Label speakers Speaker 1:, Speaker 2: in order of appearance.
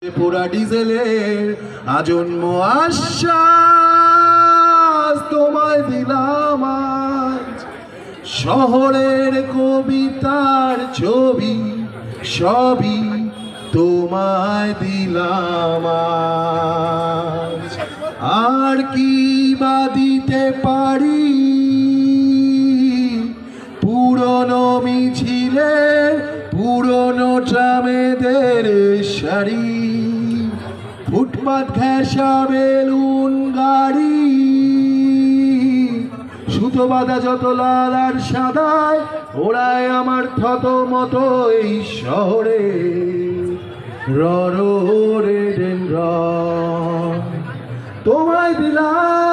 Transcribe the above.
Speaker 1: পোড়া ডিজেলের আজন্ম আশ্বাস তোমায় দিলাম আজ। শহরের কবিতার ছবি সবই তোমায় দিলাম আজ। আর কি বা দিতে পারি পুরনো মিছিলের পুরনো ট্রামেদের শাড়ি, ফুটপাত ঘেঁষা বেলুন গাড়ি, সুতো বাঁধা যত লাল আর সাদায় ওড়ায় আমার থত মতো এই শহরে রডোডেনড্রন। তোমায় দিলাম